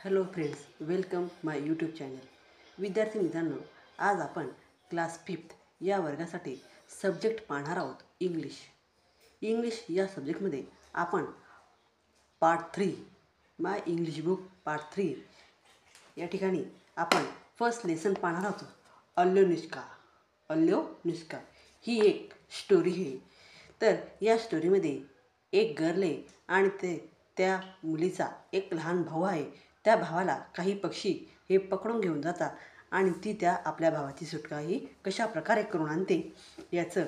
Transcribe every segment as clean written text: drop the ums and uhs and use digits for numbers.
Hello friends, welcome माय YouTube channel. विद्यार्थी मित्रांनो, आज आपण क्लास 5 या वर्गासाठी सब्जेक्ट पाहणार आहोत इंग्लिश. इंग्लिश या सब्जेक्टमध्ये आपण पार्ट 3 माय इंग्लिश बुक पार्ट 3 या ठिकाणी आपण फर्स्ट लेसन पाहणार आहोत. अल्योनुष्का. अल्योनुष्का ही एक स्टोरी आहे. तर या स्टोरीमध्ये एक गर्ल आहे आणि त्या मुलीचा एक लहान भाऊ आहे. त्या भावाला काही पक्षी हे पकडून घेऊन जातात आणि ती त्या आपल्या भावाची सुटका ही कशा प्रकारे करून आणते याचं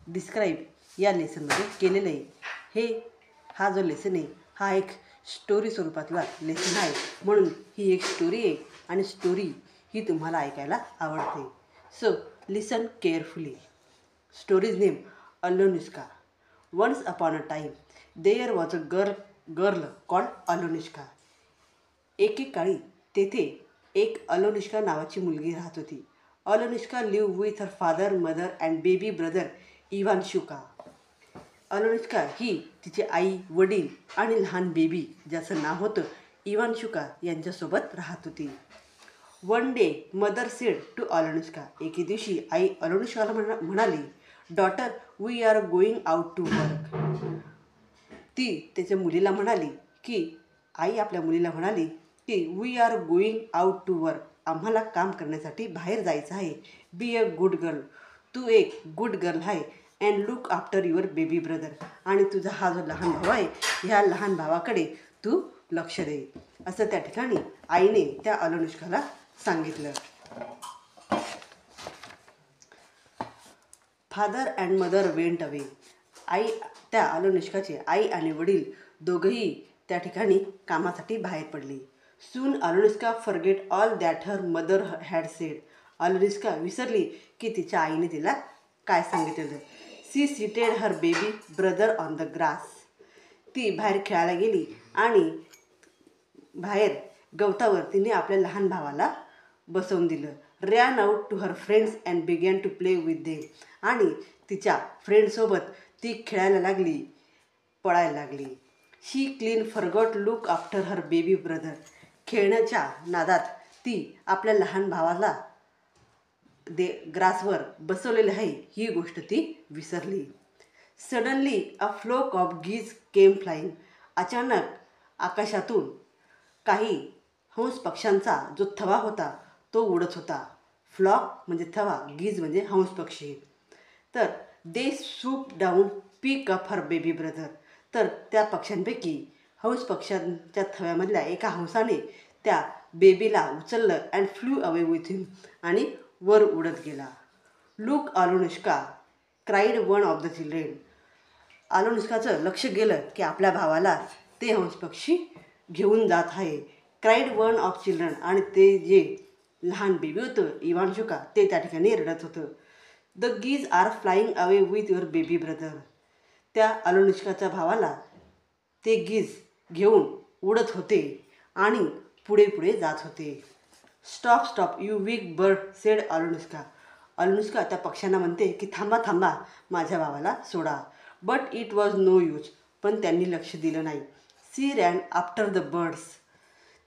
डिस्क्राईब या लेसनमध्ये केलेलं आहे. हा जो लेसन आहे हा एक स्टोरी स्वरूपातला लेसन आहे, म्हणून ही एक स्टोरी आहे आणि स्टोरी ही तुम्हाला ऐकायला आवडते. So listen carefully. Stories name Alyonushka. Once upon a time there was a girl called Alyonushka. एकेकाळी तेथे एक अल्योनुष्का नावाची मुलगी राहत होती. Alyonushka live with her father, mother and baby brother Ivanushka. Alyonushka ही तिचे आई, वडील आणि लहान बेबी ज्याचं नाव होतं इवान्शुका यांच्यासोबत राहत होती. One day mother said to Alyonushka. एके दिवशी आई अल्योनुष्काला म्हणाली, daughter we are going out to work. ती त्याच्या मुलीला म्हणाली की आई आपल्या मुलीला म्हणाली की we are going out to work. आम्हाला काम करण्यासाठी बाहेर जायचं आहे. Be a good girl. तू एक गुड गर्ल आहे. And look after your baby brother. आणि तुझा हा जो लहान भाऊ आहे ह्या लहान भावाकडे तू लक्ष दे, असं त्या ठिकाणी आईने त्या अल्योनुष्काला सांगितलं. Father and mother went away. त्या अल्योनुष्काचे आई आणि वडील दोघंही त्या ठिकाणी कामासाठी बाहेर पडली. Soon Alyonushka forget all that her mother had said. Alyonushka विसरली की तिच्या आईने तिला काय सांगितलेलं. She seated her baby brother on the grass. ती बाहेर खेळायला गेली आणि बाहेर गवतावर तिने आपल्या लहान भावाला बसवून दिलं. Ran out to her friends and began to play with them. आणि तिच्या फ्रेंडसोबत ती खेळायला लागली, पळायला लागली. She clean forgot look after her baby brother. खेळण्याच्या नादात ती आपल्या लहान भावाला ग्रासवर बसवलेली आहे ही गोष्ट ती विसरली. Suddenly a flock of geese came flying. अचानक आकाशातून काही हंस पक्ष्यांचा जो थवा होता तो उडत होता. फ्लॉक म्हणजे थवा, गीज म्हणजे हंस पक्षी. तर दे सूप डाऊन पिक अप हर बेबी ब्रदर. तर त्या पक्ष्यांपैकी हंस पक्ष्यांच्या थव्यामधल्या एका हंसाने त्या बेबीला उचललं and flew away with him. आणि वर उडत गेला. Look Alyonushka cried one of the children. अल्योनुष्काचं लक्ष गेलं की आपल्या भावाला ते हंस पक्षी घेऊन जात आहे. Cried one of children. आणि ते जे लहान बेबी होतं इवान्शुका ते त्या ठिकाणी रडत होतं. The geese are flying away with your baby brother. त्या अल्योनुष्काच्या भावाला ते गीज घेऊन उडत होते आणि पुढे पुढे जात होते. Stop stop you weak bird said Alyonushka. Alyonushka त्या पक्ष्यांना म्हणते की थांबा थांबा, माझ्या भावाला सोडा. But it was no use. पण त्यांनी लक्ष दिलं नाही. She ran after the birds.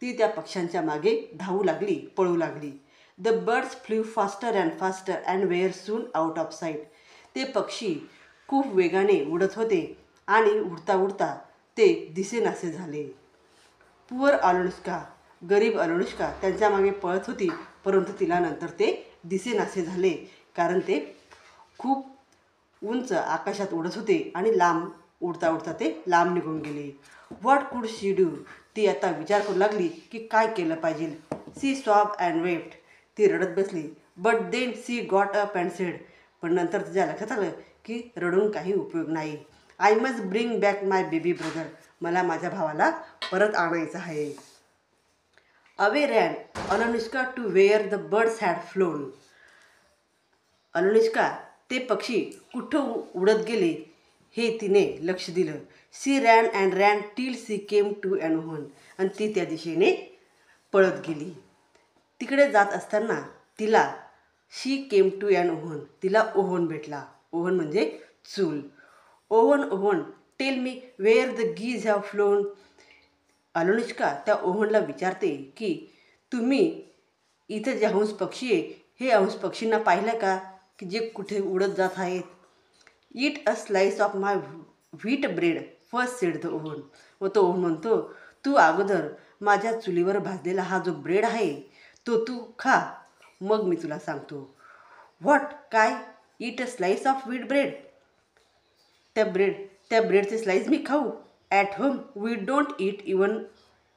ती त्या पक्ष्यांच्या मागे धावू लागली, पळू लागली. The birds flew faster and faster and were soon out of sight. ते पक्षी खूप वेगाने उडत होते आणि उडता उडता ते दिसेनासे झाले. पुअर अल्योनुष्का. गरीब अल्योनुष्का त्यांच्या मागे पळत होती, परंतु तिला नंतर ते दिसेनासे झाले, कारण ते खूप उंच आकाशात उडत होते आणि लांब उडता उडता ते लांब निघून गेले. व्हॉट कुड शी डू. ती आता विचार करू लागली की काय केलं पाहिजे. She sob and wept. ती रडत बसली. But then she got up and said. पण नंतर तिच्या लक्षात आलं की रडून काही उपयोग नाही. I must bring back my baby brother. मला माझ्या भावाला परत आणायचं आहे. Away ran Alyonushka to where the birds had flown. Alyonushka ते पक्षी कुठं उडत गेले हे तिने लक्ष दिलं. She ran and ran till she came to an oven. आणि ती त्या दिशेने पळत गेली. तिकडे जात असताना तिला शी केम टू अॅन ओहन. तिला ओहन भेटला. ओहन म्हणजे चूल. Oven oven tell me where the geese have flown. Anushka त्या ओव्हनला विचारते की तुम्ही इथे जे हंस पक्षी आहे हे हंस पक्षींना पाहिलं का की जे कुठे उडत जात आहेत. Eat a slice of my wheat bread first said the oven. व तो ओव्हन म्हणतो तू अगोदर माझ्या चुलीवर भाजलेला हा जो ब्रेड आहे तो तू खा, मग मी तुला सांगतो. व्हॉट, काय? Eat a slice of wheat bread. त्या ब्रेडचे स्लाइस मी खाऊ? At home we don't eat even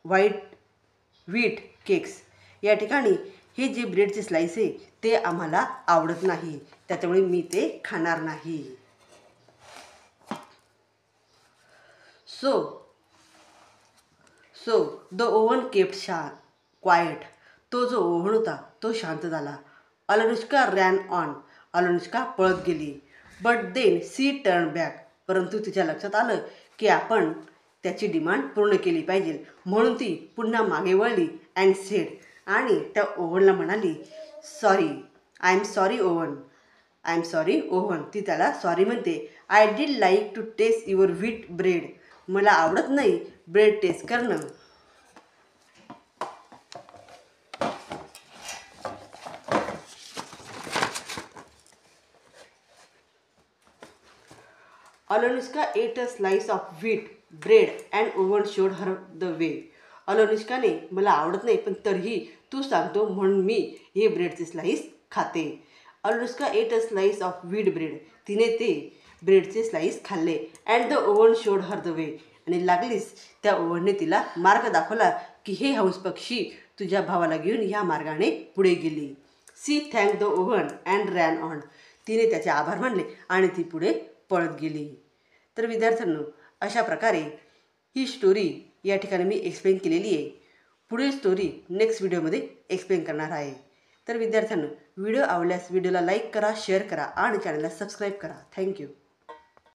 wheat cakes. या ठिकाणी हे जे ब्रेडचे स्लाइस आहे ते आम्हाला आवडत नाही, त्याच्यामुळे मी ते खाणार नाही. So the oven kept quiet. तो जो ओव्हन होता तो शांत झाला. Anushka ran on. अनुष्का पळत गेली. But then she turn back. परंतु तिच्या लक्षात आलं की आपण त्याची डिमांड पूर्ण केली पाहिजे, म्हणून ती पुन्हा मागे वळली अँड सेड. आणि त्या ओव्हनला म्हणाली sorry. I am sorry oven. ती त्याला सॉरी म्हणते. I did like to taste your wheat bread. मला आवडत नाही ब्रेड टेस्ट करणं. Anushka ate a slice of wheat bread and oven showed her the way. अनुष्काने मला आवडत नाही पण तरीही तू सांगतो म्हणून मी हे ब्रेडचे स्लाइस खाते. Anushka ate a slice of wheat bread. तिने ते ब्रेडचे स्लाइस खाल्ले. And the oven showed her the वे. आणि लागलीच त्या ओव्हनने तिला मार्ग दाखवला की हे हंस पक्षी तुझ्या भावाला घेऊन ह्या मार्गाने पुढे गेली. She thank the oven and ran on. तिने त्याचे आभार मानले आणि ती पुढे पळत गेली. तर विद्यार्थ्यांनो, अशा प्रकारे ही स्टोरी या ठिकाणी मी एक्सप्लेन केलेली आहे. पुढील स्टोरी नेक्स्ट व्हिडिओमध्ये एक्सप्लेन करणार आहे. तर विद्यार्थ्यांनो, व्हिडिओ आवडल्यास व्हिडिओला लाईक करा, शेअर करा आणि चॅनलला सबस्क्राईब करा. थँक्यू.